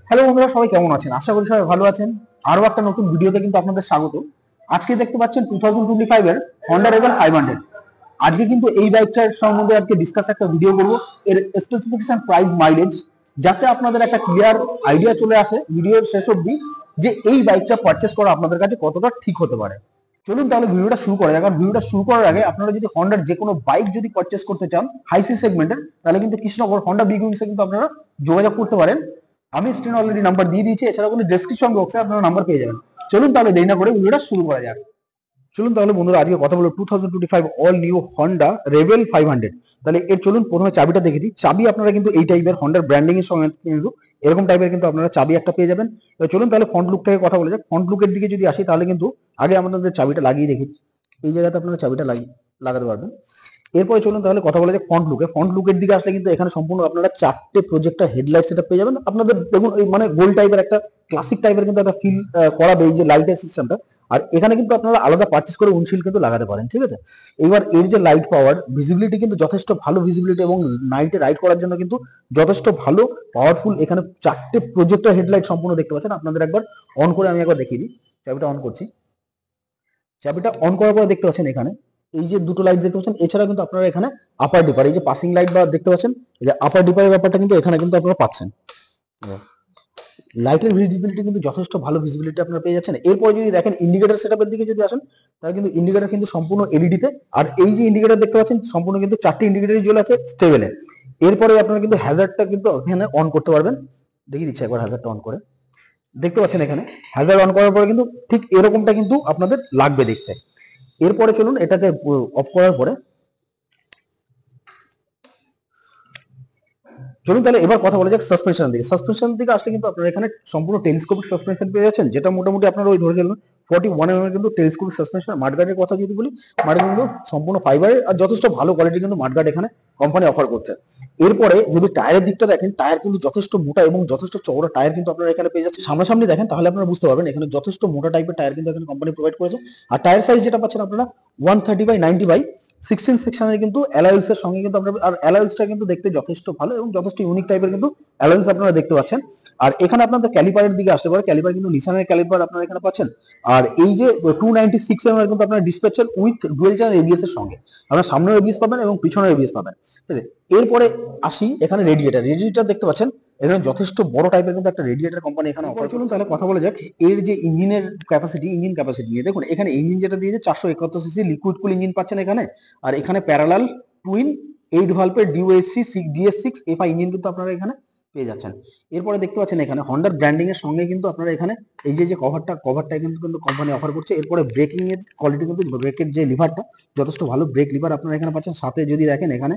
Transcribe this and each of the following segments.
Hello বন্ধুরা, সবাই কেমন আছেন? আশা করি সবাই ভালো আছেন। আরো একটা নতুন ভিডিওতে কিন্তু আপনাদের স্বাগত। আজকে দেখতে পাচ্ছেন 2025 এর হন্ডা রেভেল 500। আজকে কিন্তু এই বাইকটার সম্বন্ধে আজকে ডিসকাস একটা ভিডিও করব, এর স্পেসিফিকেশন, প্রাইস, মাইলেজ, যাতে আপনাদের একটা ক্লিয়ার আইডিয়া চলে আসে ভিডিওর শেষ অবধি যে এই বাইকটা পারচেস করা আপনাদের কাছে কতটা ঠিক হতে পারে। চলুন তাহলে ভিডিওটা শুরু করা যাক। আর ভিডিওটা শুরু করার আগে আপনারা যদি হন্ডার যে কোনো বাইক যদি পারচেস করতে চান হাইসি সেগমেন্টের, তাহলে কিন্তু কৃষ্ণনগর হন্ডা বিগ উইংসে কিন্তু আপনারা যোগাযোগ করতে পারেন। আমি স্ক্রিনে অলরেডি নাম্বার দিয়ে দিয়েছি, এছাড়া কোনো ডেসক্রিপশন বক্সে আপনারা নাম্বার পেয়ে যাবেন। চলুন তাহলে দেরি না করে ভিডিওটা শুরু করা যাক। চলুন তাহলে বন্ধুরা আজকে কথা বলবো 2025 অল নিউ হন্ডা রেভেল 500। তাহলে এর চলুন প্রথমে চাবিটা দেখে দিই। চাবি আপনারা কিন্তু এই টাইপের হন্ডার ব্র্যান্ডিং এর সঙ্গে কিন্তু এরকম টাইপের কিন্তু আপনারা চাবি একটা পেয়ে যাবেন। তো চলুন তাহলে ফ্রন্ট লুক থেকে কথা বলে যাক। ফ্রন্ট লুকের দিকে যদি আসি তাহলে কিন্তু আগে আমাদের চাবিটা লাগিয়ে দেখি, এই জায়গাতে আপনারা চাবিটা লাগাতে পারবেন। এরপরে চলুন তাহলে কথা বলা যায় ফ্রন্ট লুকে। ফ্রন্ট লুকের দিকে আসলে কিন্তু এখানে সম্পূর্ণ আপনারা চারটে প্রজেক্টর হেডলাইট সেটআপ পেয়ে যাবেন। আপনাদের দেখুন এই মানে গোল টাইপের একটা ক্লাসিক টাইপের কিন্তু একটা ফিল করাবে এই যে লাইটের সিস্টেমটা। আর এখানে কিন্তু আপনারা আলাদা পারচেস করে উইন্ডশিল্ড কিন্তু লাগাতে পারেন, ঠিক আছে। এবার এর যে লাইট পাওয়ার, ভিজিবিলিটি কিন্তু যথেষ্ট ভালো ভিজিবিলিটি, এবং নাইটে রাইড করার জন্য কিন্তু যথেষ্ট ভালো পাওয়ারফুল এখানে চারটে প্রজেক্টর হেডলাইট সম্পূর্ণ দেখতে পাচ্ছেন। আপনাদের একবার অন করে আমি একবার দেখিয়ে দিই। চাবিটা অন করছি। চাবিটা অন করার পরে দেখতে পাচ্ছেন এখানে এই যে দুটো লাইট দেখতে পাচ্ছেন। এছাড়া কিন্তু আপনারা এখানে আপার ডিপার, এই যে পাসিং লাইট বা দেখতে পাচ্ছেন, এই যে আপার ডিপারের ব্যাপারটা কিন্তু এখানে কিন্তু আপনারা পাচ্ছেন। লাইটের ভিজিবিলিটি কিন্তু যথেষ্ট ভালো ভিজিবিলিটি আপনারা পেয়ে যাচ্ছেন। এরপরে যদি দেখেন ইন্ডিকেটর সেটআপের দিকে যদি আসেন, তাহলে কিন্তু ইন্ডিকেটর কিন্তু সম্পূর্ণ এলইডি তে। আর এই যে ইন্ডিকেটর দেখতে পাচ্ছেন সম্পূর্ণ কিন্তু চারটি ইন্ডিকেটরই জ্বলে আছে স্টেবলে। এরপরে আপনারা কিন্তু হ্যাজার্ডটা কিন্তু এখানে অন করতে পারবেন। দেখিয়ে দিচ্ছি একবার হ্যাজার্ডটা অন করে। দেখতে পাচ্ছেন এখানে হ্যাজার্ড অন করার পরে কিন্তু ঠিক এরকমটা কিন্তু আপনাদের লাগবে দেখতে। এরপরে চলুন এটাকে অফ করার পরে চলুন তাহলে এবার কথা বলা যাক সাসপেনশন দিকে। সাসপেনশন দিকে আসলে কিন্তু আপনারা এখানে সম্পূর্ণ টেলিস্কোপিক সাসপেনশন পেয়ে যাচ্ছেন, যেটা মোটামুটি আপনারা ওই ধরে চলুন 41 mm কিন্তু টেলিস্কোপিক সাসপেনশন। মাডগার্ডের কথা যদি বলি, মাডগার্ড কিন্তু সম্পূর্ণ ফাইবারের আর যথেষ্ট ভালো কোয়ালিটি কিন্তু মাডগার্ড এখানে কোম্পানি অফার করছে। এরপরে যদি টায়ারের দিকটা দেখেন, টায়ার কিন্তু যথেষ্ট মোটা এবং যথেষ্ট চওড়া টায়ার কিন্তু আপনারা এখানে পেয়ে যাচ্ছেন। সামনাসামনি দেখেন তাহলে আপনারা বুঝতে পারবেন এখানে যথেষ্ট মোটা টাইপের টায়ার কিন্তু এখানে কোম্পানি প্রোভাইড করেছে। আর টায়ার সাইজ যেটা পাচ্ছেন আপনারা 130/90/16 সেকশনের কিন্তু অ্যালয়েলস এর সঙ্গে কিন্তু আপনারা, আর অ্যালয়েলসটা কিন্তু দেখতে যথেষ্ট ভালো এবং যথেষ্ট ইউনিক টাইপের কিন্তু অ্যালয়েন্স আপনারা দেখতে পাচ্ছেন। আর এখানে আপনাদের ক্যালিপারের দিকে আসতে পারে, ক্যালিপার কিন্তু নিসানের ক্যালিপার আপনারা এখানে পাচ্ছেন। আর এই যে 296 mm কিন্তু আপনারা ডিসপ্যাচের উইথ ডুয়েল চ্যানেল এবিএস এর সঙ্গে আপনারা সামনেও এবিএস পাবেন এবং পিছনেও এবিএস পাবেন, ঠিক আছে। এরপরে আসি এখানে রেডিয়েটার দেখতে পাচ্ছেন এখানে যথেষ্ট বড় টাইপের কিন্তু একটা রেডিয়েটার কোম্পানি এখানে অফার। চলুন তাহলে কথা বলা যাক এর যে ইঞ্জিনের ক্যাপাসিটি, ইঞ্জিন ক্যাপাসিটি নিয়ে। দেখুন এখানে ইঞ্জিন যেটা দিয়েছে 471 সিসি লিকুইড কুল ইঞ্জিন পাচ্ছেন এখানে। আর এখানে প্যারালাল টুইন 8 ভালভের ডিএস6 এফআই ইঞ্জিন কিন্তু আপনারা এখানে পেয়ে যাচ্ছেন। এরপরে দেখতে পাচ্ছেন এখানে হন্ডার ব্র্যান্ডিং এর সঙ্গে কিন্তু আপনারা এখানে এই যে কভারটা কিন্তু কোম্পানি অফার করছে। এরপরে ব্রেকিং এর কোয়ালিটি কিন্তু ব্রেকের যে লিভারটা যথেষ্ট ভালো ব্রেক লিভার আপনারা এখানে পাচ্ছেন। সাথে যদি দেখেন এখানে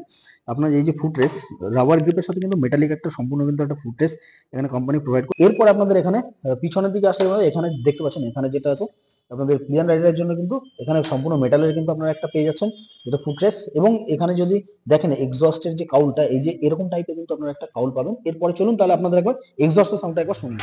আপনার এই যে ফুটরেস রাবার গ্রিপের সাথে কিন্তু মেটালিক একটা সম্পূর্ণ কিন্তু একটা ফুটরেস এখানে কোম্পানি প্রোভাইড করে। এরপর আপনাদের এখানে পিছনের দিকে আসলে এখানে দেখতে পাচ্ছেন এখানে যেটা আছে আপনাদের ক্লিয়ার রাইডারের জন্য কিন্তু এখানে সম্পূর্ণ মেটালের কিন্তু আপনারা একটা পেয়ে যাচ্ছেন যেটা ফুটরেস। এবং এখানে যদি দেখেন এক্সস্টের যে কাউলটা এই যে এরকম টাইপের কিন্তু আপনারা একটা কাউল পাবেন। এরপরে চলুন তাহলে আপনাদের একবার এক্সস্টের সাউন্ডটা একবার শুনুন।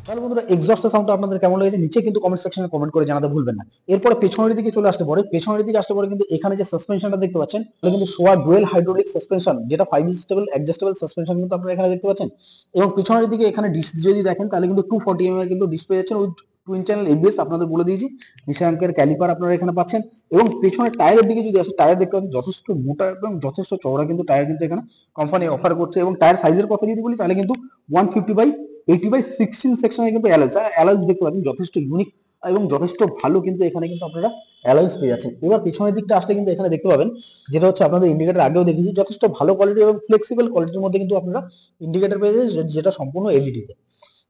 তাহলে বন্ধুরা এক্সস্টের সাউন্ডটা আপনাদের কেমন লেগেছে নিচে কিন্তু কমেন্ট সেকশনে কমেন্ট করে জানাতে ভুলবেন না। এরপরে পেছনের দিকে চলে আসতে পারে। পেছনের দিকে আসতে পারে কিন্তু এখানে যে সাসপেনশনটা দেখতে পাচ্ছেন তাহলে কিন্তু সোয়া ডুয়েল হাইড্রোলিক সাসপেনশন, যেটা 5 স্টেবল অ্যাডজাস্টেবল সাসপেনশন কিন্তু আপনারা এখানে দেখতে পাচ্ছেন। এবং পিছনের দিকে এখানে ডিস্ক যদি দেখেন তাহলে কিন্তু 240 mm এর কিন্তু ডিসপ্লে যাচ্ছেন উইথ টুইন চ্যানেল এবিএস আপনাদের বলে দিয়েছি। নিশাঙ্কের ক্যালিপার আপনারা এখানে পাচ্ছেন। এবং পেছনের টায়ারের দিকে যদি আসে, টায়ার দেখতে পাচ্ছেন যথেষ্ট মোটা এবং যথেষ্ট চওড়া কিন্তু টায়ার কিন্তু এখানে কোম্পানি অফার করছে। এবং টায়ার সাইজের কথা যদি বলি তাহলে কিন্তু 150/80/16 সেকশনে কিন্তু অ্যালয়েন্স দেখতে পাচ্ছেন যথেষ্ট ইউনিক এবং যথেষ্ট ভালো কিন্তু এখানে কিন্তু আপনারা অ্যালয়েন্স পেয়ে যাচ্ছেন। এবার পিছনের দিকটা আসলে কিন্তু এখানে দেখতে পাবেন যেটা হচ্ছে আপনাদের ইন্ডিকেটর আগেও দেখেছি যথেষ্ট ভালো কোয়ালিটি এবং ফ্লেক্সিবল কোয়ালিটির মধ্যে কিন্তু আপনারা ইন্ডিকেটর পেয়ে যাচ্ছেন যেটা সম্পূর্ণ এলইডি তে।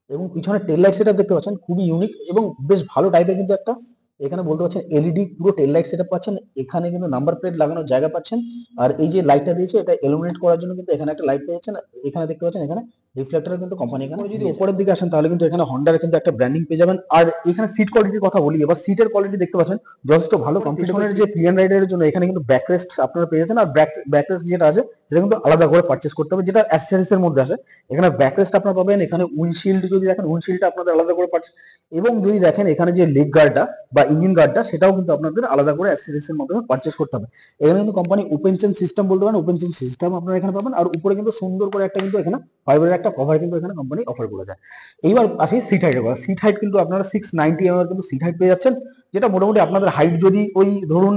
এবং পিছনে টেল লাইট সেটআপ দেখতে পাচ্ছেন খুবই ইউনিক এবং বেশ ভালো টাইপের কিন্তু একটা এখানে বলতে পারছেন এলইডি পুরো টেল লাইট সেটআপ পাচ্ছেন। এখানে কিন্তু নাম্বার প্লেট লাগানোর জায়গা পাচ্ছেন। আর এই যে লাইটটা দিয়েছে এটা ইলুমিনেট করার জন্য কিন্তু এখানে একটা লাইট পেয়েছেন। এখানে দেখতে পাচ্ছেন এখানে রিফ্লেক্টর কিন্তু কোম্পানি এখানে। যদি উপরের দিকে আসেন তাহলে কিন্তু এখানে হন্ডার কিন্তু একটা ব্র্যান্ডিং পেয়ে যাবেন। আর এখানে সিট কোয়ালিটির কথা বলি, এবার সিটের কোয়ালিটি দেখতে পাচ্ছেন যথেষ্ট ভালো। কম্পিটিশনের যে প্রিয়ান রাইডারের জন্য এখানে কিন্তু ব্যাকরেস্ট আপনারা পেয়ে যাচ্ছেন। আর ব্যাকরেস্ট যেটা আছে সেটা কিন্তু আলাদা করে পারচেস করতে হবে, যেটা অ্যাক্সেসরিজ এর মধ্যে আসে। এখানে ব্যাকরেস্ট আপনারা পাবেন, এখানে উইন্ডশিল্ড যদি দেখেন উইন্ডশিল্ডটা আপনাদের আলাদা করে পারচেস, এবং যদি দেখেন এখানে যে লেগ গার্ডটা বা ইঞ্জিন গার্ডটা সেটাও কিন্তু আপনাদের আলাদা করে অ্যাক্সেসরিজ এর মাধ্যমে পারচেস করতে হবে। এখানে কিন্তু কোম্পানি ওপেন চেন সিস্টেম বলতে পারেন, ওপেন চেন সিস্টেম আপনারা এখানে পাবেন। আর উপরে কিন্তু সুন্দর করে একটা কিন্তু এখানে ফাইবারের একটা কভার কিন্তু এখানে কোম্পানি অফার করে যায়। এইবার আসি সিট হাইটের কথা। সিট হাইট কিন্তু আপনারা 690 কিন্তু সিট হাইট পেয়ে যাচ্ছেন, যেটা মোটামুটি আপনাদের হাইট যদি ওই ধরুন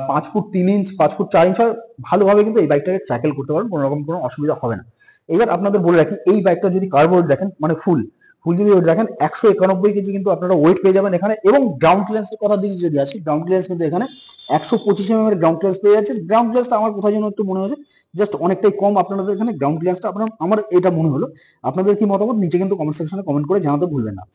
5 ফুট 3 ইঞ্চ 5 ফুট 4 ইঞ্চ হয়, ভালোভাবে কিন্তু এই বাইকটাকে ট্র্যাকেল করতে পারবেন, কোনো রকম কোনো অসুবিধা হবে না। এবার আপনাদের বলে রাখি, এই বাইকটা যদি কার্ব ওয়েট দেখেন, মানে ফুল যদি ওয়েট দেখেন, 191 কেজি কিন্তু আপনারা ওয়েট পেয়ে যাবেন এখানে। এবং গ্রাউন্ড ক্লিয়ারেন্সের কথা দিকে যদি আসি, গ্রাউন্ড ক্লিয়ারেন্স কিন্তু এখানে 125 এর গ্রাউন্ড ক্লিয়ারেন্স পেয়ে যাচ্ছে। গ্রাউন্ড ক্লিয়ারেন্সটা আমার কোথায় যেন একটু মনে হয়েছে জাস্ট অনেকটাই কম আপনাদের এখানে গ্রাউন্ড ক্লিয়ারেন্সটা, আমার এটা মনে হলো। আপনাদের কি মতামত নিচে কিন্তু কমেন্ট সেকশনে কমেন্ট করে জানাতে ভুলবেন না।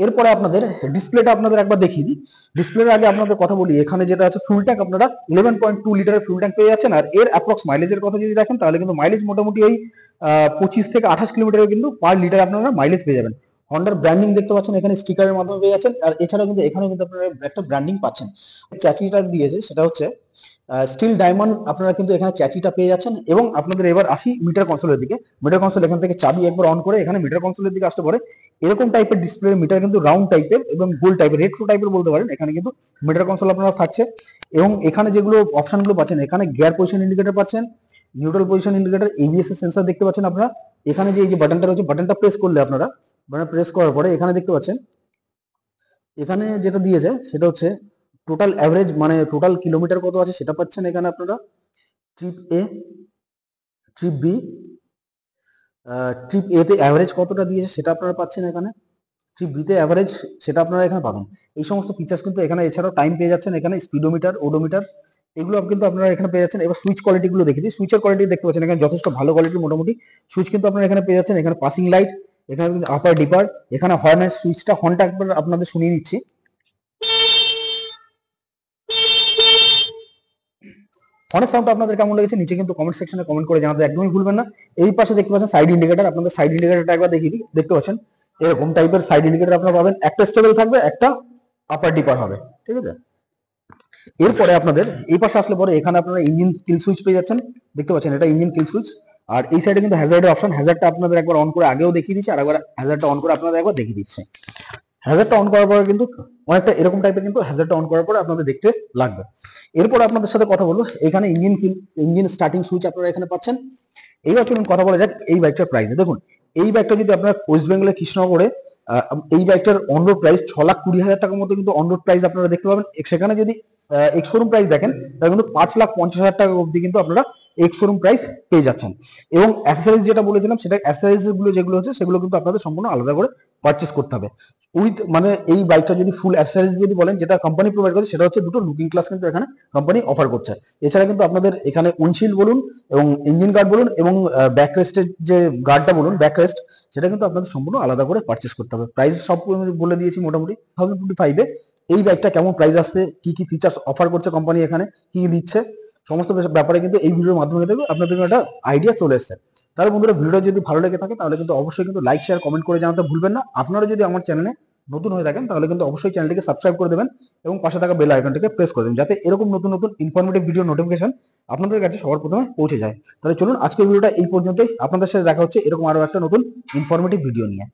এরপরে আপনাদের ডিসপ্লেটা আপনাদের একবার দেখিয়ে দিই। ডিসপ্লের আগে আপনাদের কথা বলি, এখানে যেটা আছে ফুল ট্যাঙ্ক আপনারা 11.2 লিটারের ফুল ট্যাঙ্ক পেয়ে যাচ্ছেন। আর এর অ্যাপ্রক্স মাইলেজের কথা যদি দেখেন, তাহলে কিন্তু মাইলেজ মোটামুটি ওই 25 থেকে 28 কিলোমিটারের কিন্তু পার লিটার আপনারা মাইলেজ পেয়ে যাবেন। হন্ডার ব্র্যান্ডিং দেখতে পাচ্ছেন এখানে স্টিকারের মাধ্যমে পেয়ে যাচ্ছেন। আর এছাড়া কিন্তু এখানে কিন্তু আপনারা একটা ব্র্যান্ডিং পাচ্ছেন। চ্যাচিটা দিয়েছে সেটা হচ্ছে স্টিল ডায়মন্ড, আপনারা কিন্তু এখানে চ্যাচিটা পেয়ে যাচ্ছেন। এবং আপনাদের এবার আসি মিটার কনসোলের দিকে। মিটার কনসোল এখান থেকে চাবি একবার অন করে এখানে মিটার কনসোলের দিকে আসতে পারে। এরকম টাইপের ডিসপ্লে মিটার কিন্তু রাউন্ড টাইপের এবং গোল টাইপের, রেট্রো টাইপের বলতে পারেন। এখানে কিন্তু মিটার কনসোল আপনারা থাকছে। এবং এখানে যেগুলো অপশনগুলো পাচ্ছেন, এখানে গিয়ার পজিশন ইন্ডিকেটর পাচ্ছেন, নিউট্রাল পজিশন ইন্ডিকেটর, এবিএস এর সেন্সর দেখতে পাচ্ছেন আপনারা। এখানে যে এই যে বাটনটা রয়েছে, বাটনটা প্রেস করলে আপনারা, মানে প্রেস করার পরে এখানে দেখতে পাচ্ছেন, এখানে যেটা দিয়েছে সেটা হচ্ছে টোটাল অ্যাভারেজ, মানে টোটাল কিলোমিটার কত আছে সেটা পাচ্ছেন এখানে আপনারা। ট্রিপ এ, ট্রিপ বি, ট্রিপ এ তে অ্যাভারেজ কতটা দিয়েছে সেটা আপনারা পাচ্ছেন এখানে। ট্রিপ বি তে অ্যাভারেজ সেটা আপনারা এখানে পাবেন। এই সমস্ত ফিচার্স কিন্তু এখানে, এছাড়াও টাইম পেয়ে যাচ্ছেন এখানে, স্পিডোমিটার, ওডোমিটার, এগুলো কিন্তু আপনারা এখানে পেয়ে যাচ্ছেন। এবার সুইচ কোয়ালিটি গুলো দেখে দিই। সুইচের কোয়ালিটি দেখতে পাচ্ছেন এখানে যথেষ্ট ভালো কোয়ালিটির মোটামুটি সুইচ কিন্তু আপনারা এখানে পেয়ে যাচ্ছেন। এখানে পাসিং লাইট, এখানে কিন্তু আপার ডিপার, এখানে হর্নের সুইচটা, হর্নটা একবার আপনাদের শুনিয়ে নিচ্ছি। হর্নের সাউন্ড আপনাদের কেমন লেগেছে নিচে কিন্তু কমেন্ট সেকশনে কমেন্ট করে জানাতে একদমই ভুলবেন না। এই পাশে দেখতে পাচ্ছেন সাইড ইন্ডিকেটর, আপনাদের সাইড ইন্ডিকেটরটা একবার দেখিয়ে দিই। দেখতে পাচ্ছেন এরকম টাইপের সাইড ইন্ডিকেটর আপনারা পাবেন, একটা স্টেবল থাকবে, একটা আপার ডিপার হবে, ঠিক আছে। এরপরে আপনাদের এই পাশে আসলে পরে এখানে আপনারা ইঞ্জিন কিল সুইচ পেয়ে যাচ্ছেন, দেখতে পাচ্ছেন এটা ইঞ্জিন কিল সুইচ। আর এই সাইডে কিন্তু হ্যাজার্ডের অপশন, হ্যাজার্ডটা আপনাদের একবার অন করে আগেও দেখিয়ে দিচ্ছি, আর একবার হ্যাজার্ডটা অন করে আপনাদের একবার দেখিয়ে দিচ্ছি। হ্যাজারটা অন করার পরে কিন্তু অনেকটা এরকম টাইপের কিন্তু হ্যাজারটা অন করার পরে আপনাদের দেখতে লাগবে। এরপর আপনাদের সাথে কথা বলবো, এখানে ইঞ্জিন স্টার্টিং সুইচ আপনারা এখানে পাচ্ছেন। এইবার চলুন কথা বলা যাক এই বাইকটার প্রাইসে। দেখুন এই বাইকটা যদি আপনারা ওয়েস্ট বেঙ্গলের কৃষ্ণনগরে, এই বাইকটার অনরোড প্রাইস 6,20,000 টাকার মতো কিন্তু অনরোড প্রাইস আপনারা দেখতে পাবেন। সেখানে যদি এক্স শোরুম প্রাইস দেখেন, তাহলে কিন্তু 5,50,000 টাকা অবধি কিন্তু আপনারা এক্স শোরুম প্রাইস পেয়ে যাচ্ছেন। এবং অ্যাক্সেসরিজ যেটা বলেছিলাম, সেটা অ্যাক্সেসরিজ গুলো যেগুলো হচ্ছে সেগুলো কিন্তু আপনাদের সম্পূর্ণ আলাদা করে পারচেস করতে হবে। উইথ, মানে এই বাইকটা যদি ফুল অ্যাক্সেসরিজ যদি বলেন, যেটা কোম্পানি প্রোভাইড করছে সেটা হচ্ছে দুটো লুকিং গ্লাস কিন্তু এখানে কোম্পানি অফার করছে। এছাড়া কিন্তু আপনাদের এখানে উইন্ডশিল্ড বলুন এবং ইঞ্জিন গার্ড বলুন এবং ব্যাকরেস্টের যে গার্ডটা বলুন, ব্যাকরেস্ট, সেটা কিন্তু আপনাদের সম্পূর্ণ আলাদা করে পারচেস করতে হবে। প্রাইস সব বলে দিয়েছি মোটামুটি। 2025 এই বাইকটা কেমন প্রাইস আসছে, কি কি ফিচার্স অফার করছে কোম্পানি, এখানে কি কি দিচ্ছে, সমস্ত ব্যাপারে কিন্তু এই ভিডিওর মাধ্যমে দেখবে আপনাদের একটা আইডিয়া চলে এসছে। তাহলে বন্ধুরা ভিডিওটা যদি ভালো লেগে থাকে তাহলে কিন্তু অবশ্যই কিন্তু লাইক শেয়ার কমেন্ট করে জানাতে ভুলবেন না। আপনারা যদি আমার চ্যানেলে নতুন হয়ে থাকেন তাহলে কিন্তু অবশ্যই চ্যানেলটিকে সাবস্ক্রাইব করে দেবেন এবং পাশে থাকা বেল আইকনটিকে প্রেস করে দেবেন, যাতে এরকম নতুন নতুন ইনফরমেটিভ ভিডিও নোটিফিকেশন আপনাদের কাছে সবার প্রথমে পৌঁছে যায়। তাহলে চলুন আজকের ভিডিওটা এই পর্যন্তই। আপনাদের সাথে দেখা হচ্ছে এরকম আরো একটা নতুন ইনফরমেটিভ ভিডিও নিয়ে।